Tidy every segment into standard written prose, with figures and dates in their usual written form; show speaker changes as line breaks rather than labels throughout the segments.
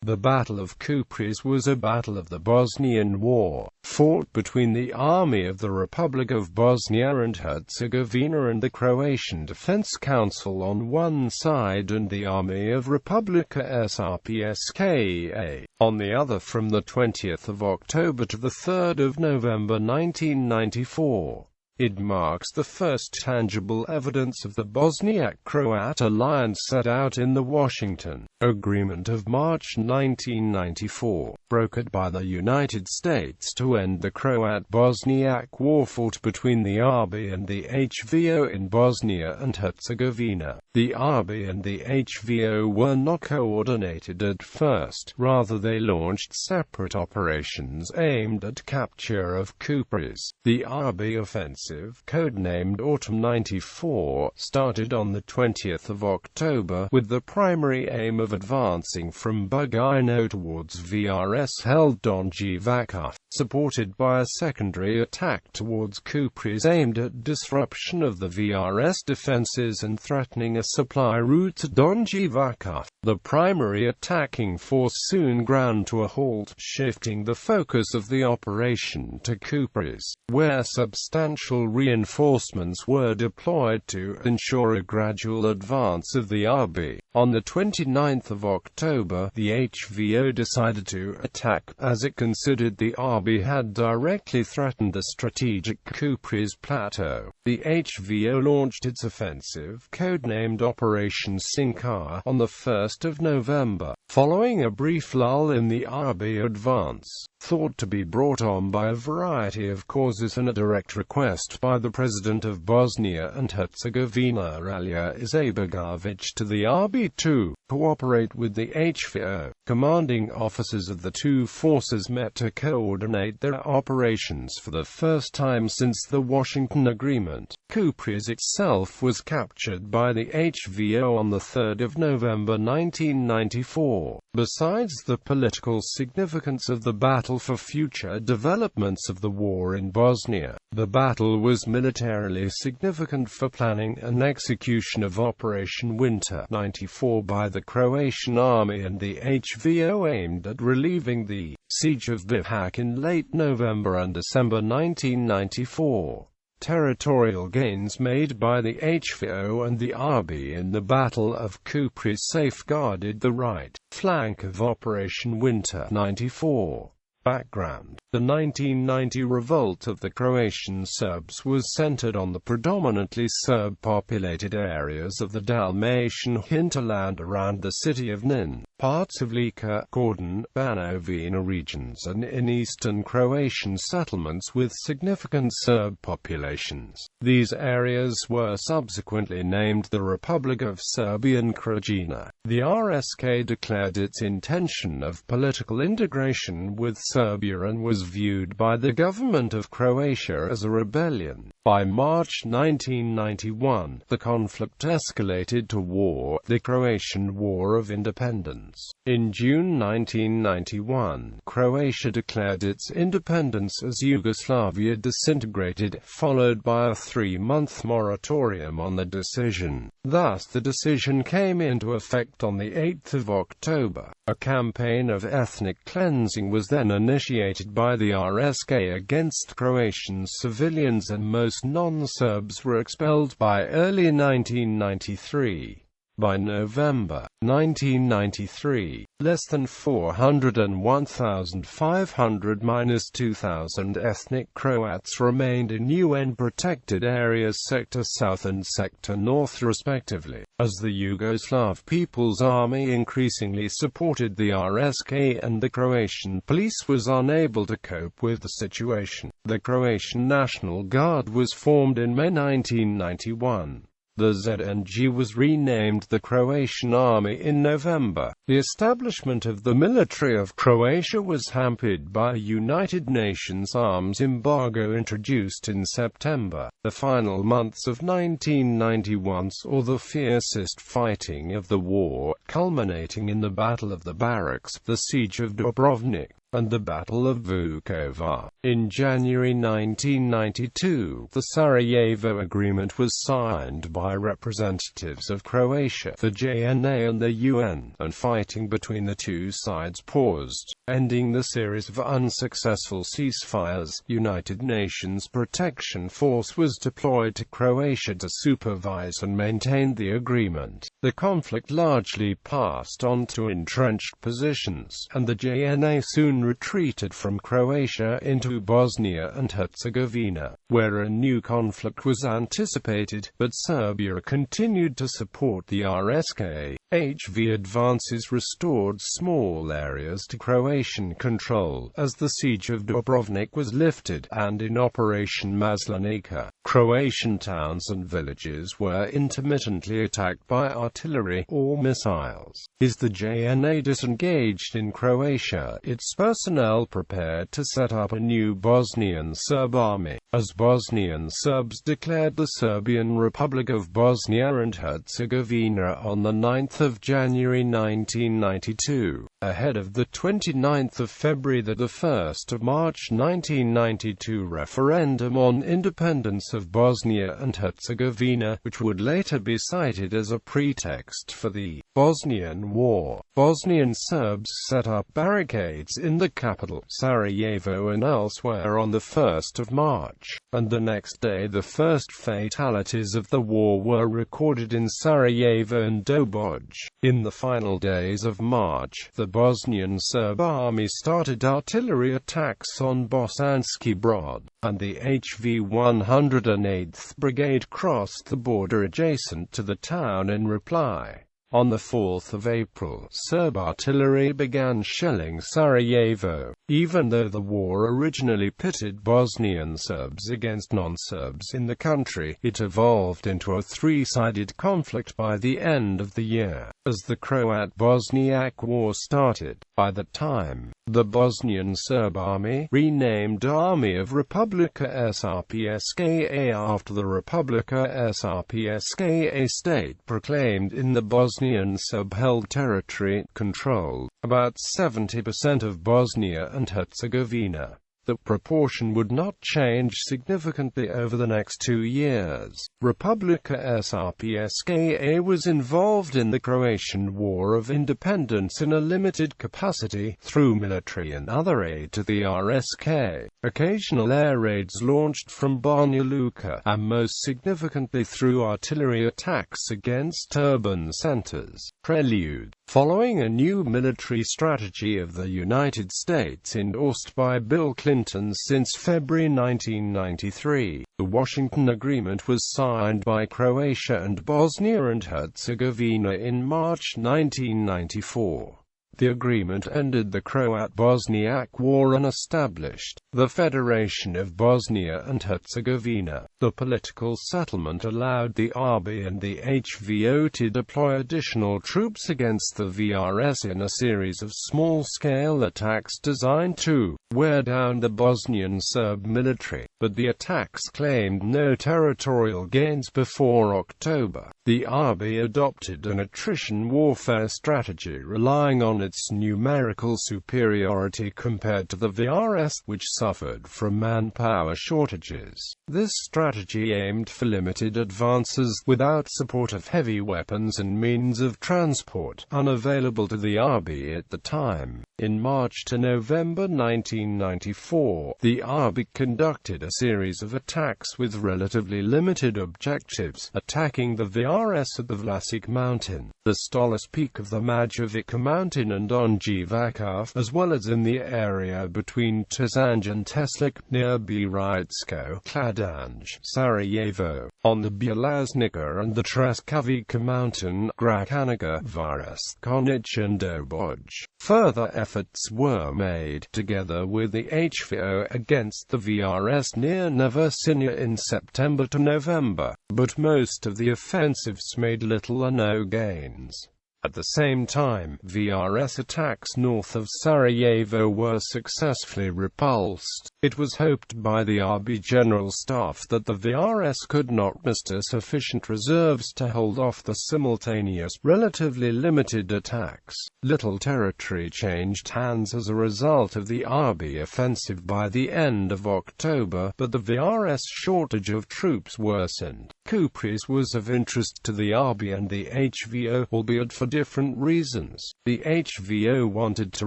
The Battle of Kupres was a battle of the Bosnian War, fought between the Army of the Republic of Bosnia and Herzegovina and the Croatian Defence Council on one side and the Army of Republika Srpska on the other from the 20th of October to the 3rd of November 1994. It marks the first tangible evidence of the Bosniak-Croat alliance set out in the Washington Agreement of March 1994, brokered by the United States to end the Croat-Bosniak War fought between the ARBiH and the HVO in Bosnia and Herzegovina. The ARBiH and the HVO were not coordinated at first, rather they launched separate operations aimed at capture of Kupres. The ARBiH offensive, codenamed Autumn '94, started on the 20th of October, with the primary aim of advancing from Bugojno towards VRS-held Donji Vakuf, supported by a secondary attack towards Kupres aimed at disruption of the VRS defenses and threatening a supply route to Donji Vakuf. The primary attacking force soon ground to a halt, shifting the focus of the operation to Kupres, where substantial reinforcements were deployed to ensure a gradual advance of the ARBiH. On the 29th of October, the HVO decided to attack, as it considered the ARBiH had directly threatened the strategic Kupres plateau. The HVO launched its offensive, codenamed Operation Sinkar, on the 1st of November, following a brief lull in the ARBiH advance, thought to be brought on by a variety of causes and a direct request by the President of Bosnia and Herzegovina Alija Izetbegović to the ARBiH to cooperate with the HVO. Commanding officers of the two forces met to coordinate their operations for the first time since the Washington Agreement. Kupres itself was captured by the HVO on the 3rd of November 1994. Besides the political significance of the battle for future developments of the war in Bosnia, the battle was militarily significant for planning and execution of Operation Winter '94 by the Croatian army and the HVO aimed at relieving the siege of Bihać in late November and December 1994. Territorial gains made by the HVO and the ARBiH in the Battle of Kupres safeguarded the right flank of Operation Winter '94. Background: the 1990 revolt of the Croatian Serbs was centered on the predominantly Serb-populated areas of the Dalmatian hinterland around the city of Nin, parts of Lika, Kordun, Banovina regions and in eastern Croatian settlements with significant Serb populations. These areas were subsequently named the Republic of Serbian Krajina. The RSK declared its intention of political integration with Serbia and was viewed by the government of Croatia as a rebellion. By March 1991, the conflict escalated to war, the Croatian War of Independence. In June 1991, Croatia declared its independence as Yugoslavia disintegrated, followed by a 3-month moratorium on the decision. Thus the decision came into effect on the 8th of October. A campaign of ethnic cleansing was then initiated by the RSK against Croatian civilians and most non-Serbs were expelled by early 1993. By November 1993, less than 401,500–2,000 ethnic Croats remained in UN-protected areas Sector South and Sector North respectively. As the Yugoslav People's Army increasingly supported the RSK and the Croatian police was unable to cope with the situation, the Croatian National Guard was formed in May 1991. The ZNG was renamed the Croatian Army in November. The establishment of the military of Croatia was hampered by a United Nations arms embargo introduced in September. The final months of 1991 saw the fiercest fighting of the war, culminating in the Battle of the Barracks, the Siege of Dubrovnik, and the Battle of Vukovar. In January 1992, the Sarajevo Agreement was signed by representatives of Croatia, the JNA and the UN, and fighting between the two sides paused, ending the series of unsuccessful ceasefires. United Nations Protection Force was deployed to Croatia to supervise and maintain the agreement. The conflict largely passed on to entrenched positions, and the JNA soon retreated from Croatia into Bosnia and Herzegovina, where a new conflict was anticipated, but Serbia continued to support the RSK. HV advances restored small areas to Croatian control, as the siege of Dubrovnik was lifted, and in Operation Maslenica, Croatian towns and villages were intermittently attacked by artillery or missiles. As the JNA disengaged in Croatia, its personnel prepared to set up a new Bosnian Serb army, as Bosnian Serbs declared the Serbian Republic of Bosnia and Herzegovina on the 9th of January 1992, ahead of the 29th of February the 1st of March 1992 referendum on independence of Bosnia and Herzegovina, which would later be cited as a pretext for the Bosnian War. Bosnian Serbs set up barricades in the capital, Sarajevo, and elsewhere on the 1st of March, and the next day the first fatalities of the war were recorded in Sarajevo and Doboj. In the final days of March, the Bosnian Serb army started artillery attacks on Bosanski Brod, and the HV 108th Brigade crossed the border adjacent to the town in reply. On the 4th of April, Serb artillery began shelling Sarajevo. Even though the war originally pitted Bosnian Serbs against non-Serbs in the country, it evolved into a three-sided conflict by the end of the year, as the Croat-Bosniak War started. By that time, the Bosnian Serb army, renamed Army of Republika Srpska after the Republika Srpska state-proclaimed in the Bosnian Serb-held territory, controlled about 70% of Bosnia and Herzegovina. The proportion would not change significantly over the next 2 years. Republika Srpska was involved in the Croatian War of Independence in a limited capacity, through military and other aid to the RSK. Occasional air raids launched from Banja Luka, and most significantly through artillery attacks against urban centers. Prelude. Following a new military strategy of the United States endorsed by Bill Clinton since February 1993, the Washington Agreement was signed by Croatia and Bosnia and Herzegovina in March 1994. The agreement ended the Croat-Bosniak War and established the Federation of Bosnia and Herzegovina. The political settlement allowed the ARBiH and the HVO to deploy additional troops against the VRS in a series of small-scale attacks designed to wear down the Bosnian Serb military, but the attacks claimed no territorial gains before October. The ARBiH adopted an attrition warfare strategy relying on its numerical superiority compared to the VRS, which suffered from manpower shortages. This strategy aimed for limited advances without support of heavy weapons and means of transport, unavailable to the ARBiH at the time. In March to November 1994, the ARBiH conducted a series of attacks with relatively limited objectives, attacking the VRS at the Vlasic Mountain, the Stolas Peak of the Majevica Mountain and Donji Vakuf, as well as in the area between Tuzanj and Teslic, near Biritsko, Kladanj, Sarajevo, on the Bjelaznica and the Treskavica Mountain, Grakanica, Vareskonic and Doboj. Further efforts were made, together with the HVO, against the VRS near Neversinya in September to November, but most of the offensives made little or no gains. At the same time, VRS attacks north of Sarajevo were successfully repulsed. It was hoped by the ARBiH General Staff that the VRS could not muster sufficient reserves to hold off the simultaneous, relatively limited attacks. Little territory changed hands as a result of the ARBiH offensive by the end of October, but the VRS shortage of troops worsened. Kupres was of interest to the ARBiH and the HVO, albeit for different reasons. The HVO wanted to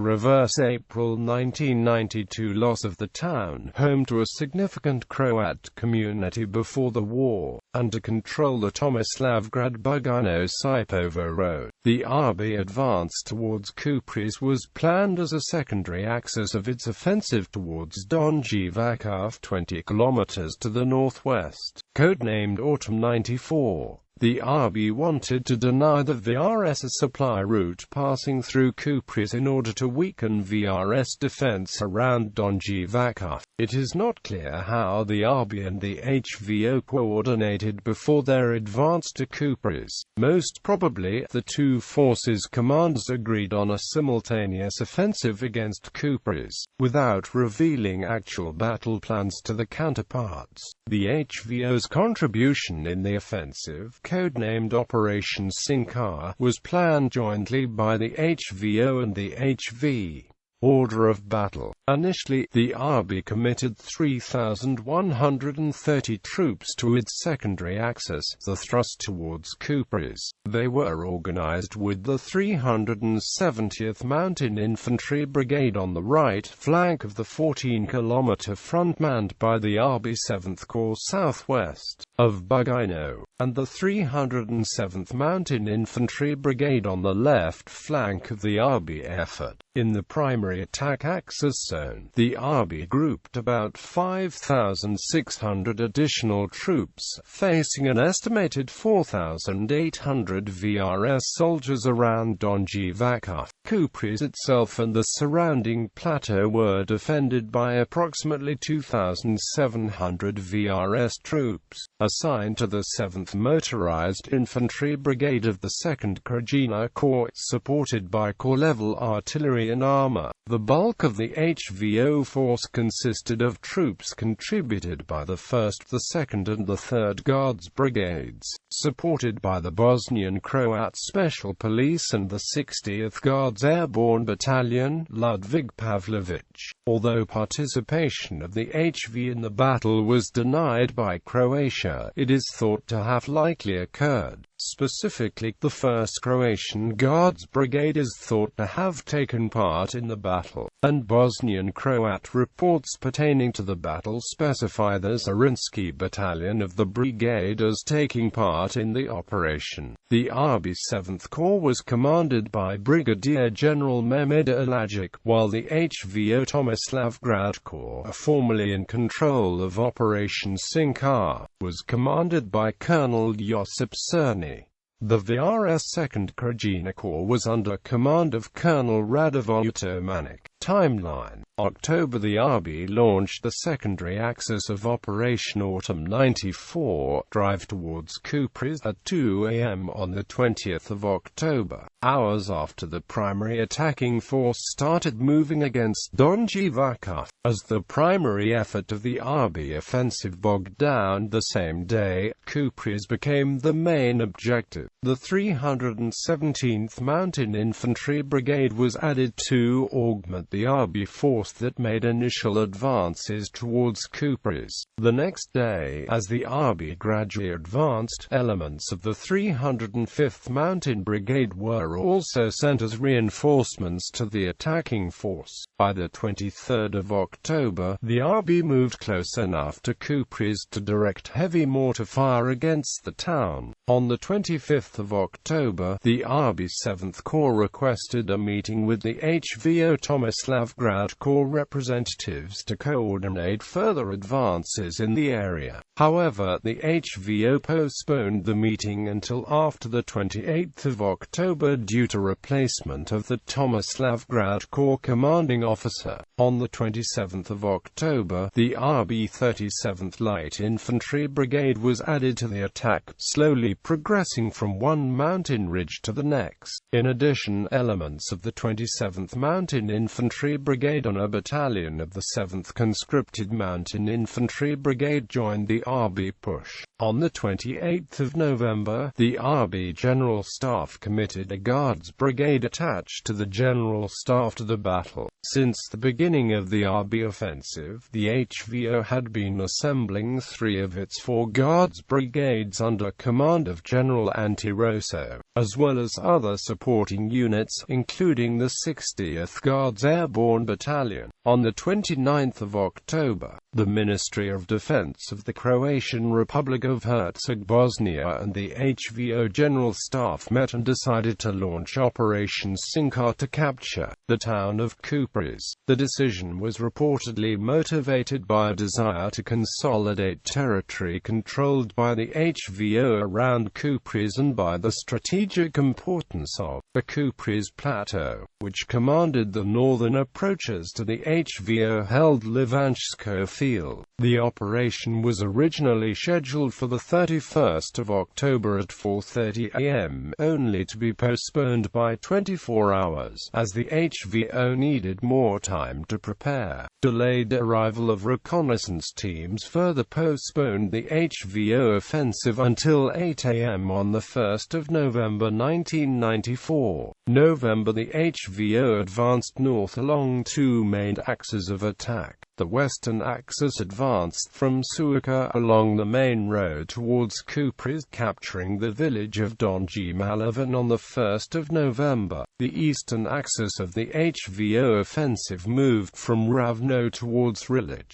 reverse April 1992 loss of the town, home to a significant Croat community before the war, and to control the Tomislavgrad-Bugojno-Sipovo road. The ARBiH advance towards Kupres was planned as a secondary axis of its offensive towards Donji Vakuf, 20 kilometers to the northwest. Codenamed Autumn 94. The ARBiH wanted to deny the VRS a supply route passing through Kupres in order to weaken VRS defense around Donji Vakuf. It is not clear how the ARBiH and the HVO coordinated before their advance to Kupres. Most probably, the two forces' commanders agreed on a simultaneous offensive against Kupres, without revealing actual battle plans to the counterparts. The HVO's contribution in the offensive, codenamed Operation Sinkar, was planned jointly by the HVO and the HV. Order of battle. Initially, the ARBiH committed 3,130 troops to its secondary axis, the thrust towards Kupres. They were organized with the 370th Mountain Infantry Brigade on the right flank of the 14-kilometer front manned by the ARBiH 7th Corps southwest of Bugojno, and the 307th Mountain Infantry Brigade on the left flank of the ARBiH effort. In the primary attack axis zone, the ARBiH grouped about 5,600 additional troops, facing an estimated 4,800 VRS soldiers around Donji Vakuf. Kupres itself and the surrounding plateau were defended by approximately 2,700 VRS troops, assigned to the 7th Motorized Infantry Brigade of the 2nd Croatian Corps, supported by corps-level artillery and armor. The bulk of the HVO force consisted of troops contributed by the 1st, the 2nd and the 3rd Guards Brigades, supported by the Bosnian Croat Special Police and the 60th Guards Airborne Battalion, Ludvig Pavlovich. Although participation of the HV in the battle was denied by Croatia, it is thought to have likely occurred. Specifically, the 1st Croatian Guards Brigade is thought to have taken part in the battle, and Bosnian Croat reports pertaining to the battle specify the Zrinski Battalion of the brigade as taking part in the operation. The ARBiH 7th Corps was commanded by Brigadier General Mehmed Alajic, while the HVO Tomislavgrad Corps, formerly in control of Operation Sinkar, was commanded by Colonel Josip Cerny. The VRS 2nd Croatian Corps was under command of Colonel Radovoj Utomanik. Timeline. October. The ARBiH launched the secondary axis of Operation Autumn 94, drive towards Kupres, at 2 a.m. on the 20th of October, hours after the primary attacking force started moving against Donji Vakuf. As the primary effort of the ARBiH offensive bogged down the same day, Kupres became the main objective. The 317th Mountain Infantry Brigade was added to augment the ARBiH force that made initial advances towards Kupres. The next day, as the ARBiH gradually advanced, elements of the 305th Mountain Brigade were also sent as reinforcements to the attacking force. By the 23rd of October, the ARBiH moved close enough to Kupres to direct heavy mortar fire against the town. On the 25th of October, the ARBiH 7th Corps requested a meeting with the HVO Tomislavgrad Corps representatives to coordinate further advances in the area. However, the HVO postponed the meeting until after the 28th of October due to replacement of the Tomislavgrad Corps commanding officer. On the 27th of October, the ARBiH 37th Light Infantry Brigade was added to the attack, slowly progressing from one mountain ridge to the next. In addition, elements of the 27th Mountain Infantry Brigade and a battalion of the 7th Conscripted Mountain Infantry Brigade joined the ARBiH push. On the 28th of November, the ARBiH General Staff committed a Guards Brigade attached to the General Staff to the battle. Since the beginning of the ARBiH offensive, the HVO had been assembling 3 of its 4 Guards Brigades under command of General Antiroso, as well as other supporting units, including the 60th Guards Airborne Battalion. On the 29th of October, the Ministry of Defense of the Croatian Republika Srpska and the HVO General Staff met and decided to launch Operation Sincar to capture the town of Kupres. The decision was reportedly motivated by a desire to consolidate territory controlled by the HVO around Kupres and by the strategic importance of the Kupres Plateau, which commanded the northern approaches to the HVO-held Livanjsko field. The operation was originally scheduled for the 31st of October at 4:30 am, only to be postponed by 24 hours, as the HVO needed more time to prepare. Delayed arrival of reconnaissance teams further postponed the HVO offensive until 8 am on the 1st of November 1994. The HVO advanced north along 2 main axes of attack. The western axis advanced from Suaka along the main road towards Kupres, capturing the village of Donji Vakuf on the 1st of November. The eastern axis of the HVO offensive moved from Ravno towards Rilic.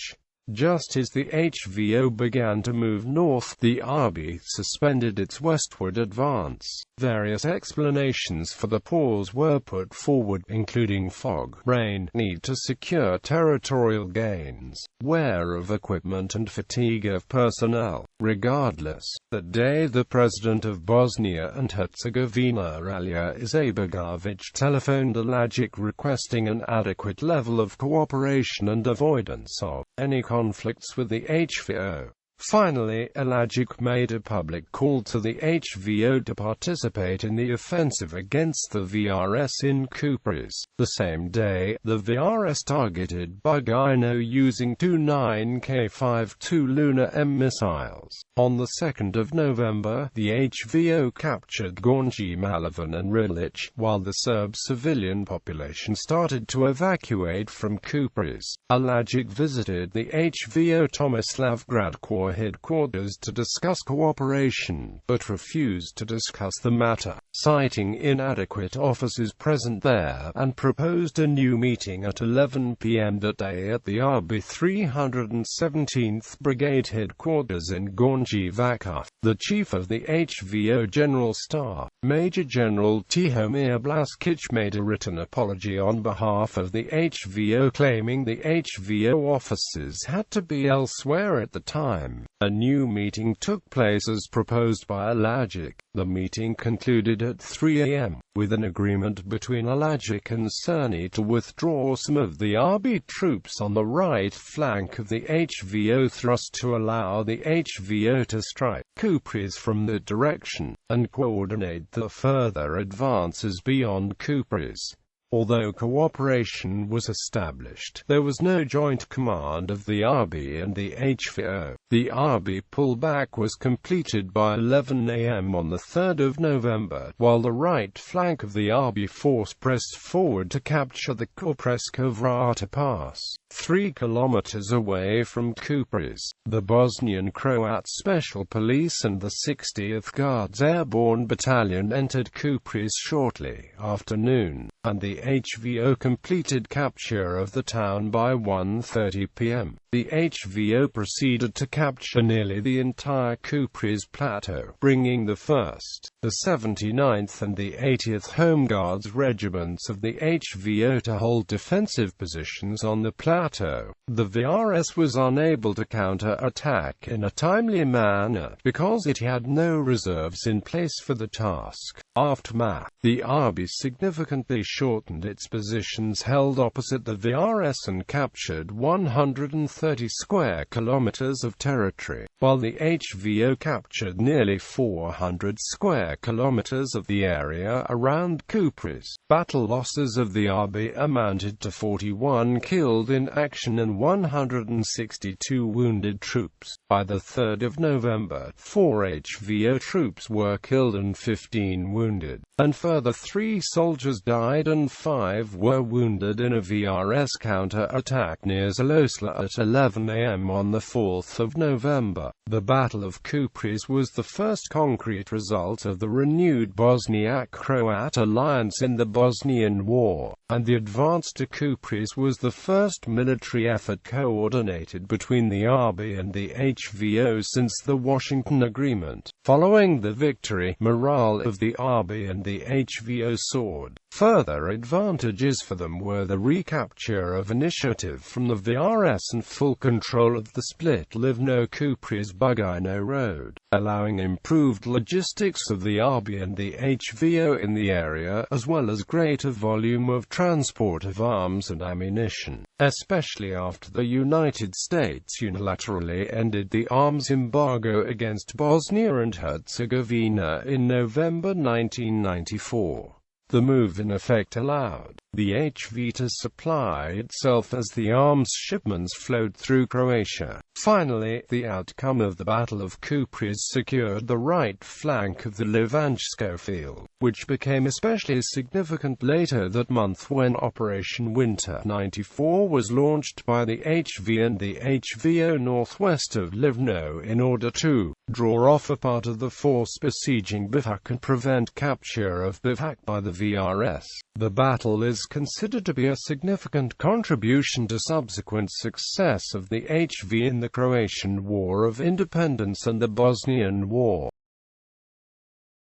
Just as the HVO began to move north, the ARBiH suspended its westward advance. Various explanations for the pause were put forward, including fog, rain, need to secure territorial gains, wear of equipment and fatigue of personnel. Regardless, that day the President of Bosnia and Herzegovina Alija Izetbegović telephoned Alajic requesting an adequate level of cooperation and avoidance of any conflicts with the HVO. Finally, Alajic made a public call to the HVO to participate in the offensive against the VRS in Kupres. The same day, the VRS targeted Bugojno using 2 9K-52 Lunar M missiles. On the 2nd of November, the HVO captured Gornji Malavan and Rilic, while the Serb civilian population started to evacuate from Kupres. Alajic visited the HVO Tomislavgrad Corps headquarters to discuss cooperation, but refused to discuss the matter, citing inadequate officers present there, and proposed a new meeting at 11 p.m. that day at the ARBiH 317th Brigade headquarters in Donji Vakuf. The chief of the HVO General Staff, Major General Tihomir Blaskic, made a written apology on behalf of the HVO, claiming the HVO officers had to be elsewhere at the time. A new meeting took place as proposed by Alajic. The meeting concluded at 3 am, with an agreement between Alajic and Cerny to withdraw some of the ARBiH troops on the right flank of the HVO thrust to allow the HVO to strike Kupres from that direction, and coordinate the further advances beyond Kupres. Although cooperation was established, there was no joint command of the ARBiH and the HVO. The ARBiH pullback was completed by 11 am on the 3rd of November, while the right flank of the ARBiH force pressed forward to capture the Kupreska Vrata Pass, 3 kilometers away from Kupres. The Bosnian Croat Special Police and the 60th Guards Airborne Battalion entered Kupres shortly after noon, and the HVO completed capture of the town by 1:30 p.m. The HVO proceeded to capture nearly the entire Kupres plateau, bringing the 1st, the 79th and the 80th Home Guards regiments of the HVO to hold defensive positions on the plateau. The VRS was unable to counter-attack in a timely manner, because it had no reserves in place for the task. Aftermath. The ARBiH significantly shortened its positions held opposite the VRS and captured 130 square kilometers of territory, while the HVO captured nearly 400 square kilometers of the area around Kupres. Battle losses of the ARBiH amounted to 41 killed in action and 162 wounded troops. By the 3rd of November, 4 HVO troops were killed and 15 wounded, and further 3 soldiers died and 5 were wounded in a VRS counter-attack near Zalosla at 11 a.m. on the 4th of November. The Battle of Kupres was the first concrete result of the renewed Bosniak-Croat alliance in the Bosnian War, and the advance to Kupres was the first military effort coordinated between the ARBiH and the HVO since the Washington Agreement. Following the victory, morale of the ARBiH and the HVO soared. Further advantages for them were the recapture of initiative from the VRS and full control of the split Livno-Kupres-Bugojno road, allowing improved logistics of the ARBiH and the HVO in the area, as well as greater volume of transport of arms and ammunition, especially after the United States unilaterally ended the arms embargo against Bosnia and Herzegovina in November 1994. The move in effect allowed the HV to supply itself as the arms shipments flowed through Croatia. Finally, the outcome of the Battle of Kupres secured the right flank of the Livanjsko field, which became especially significant later that month when Operation Winter 94 was launched by the HV and the HVO northwest of Livno in order to draw off a part of the force besieging Bivak and prevent capture of Bivak by the VRS. The battle is considered to be a significant contribution to subsequent success of the HV in the Croatian War of Independence and the Bosnian War.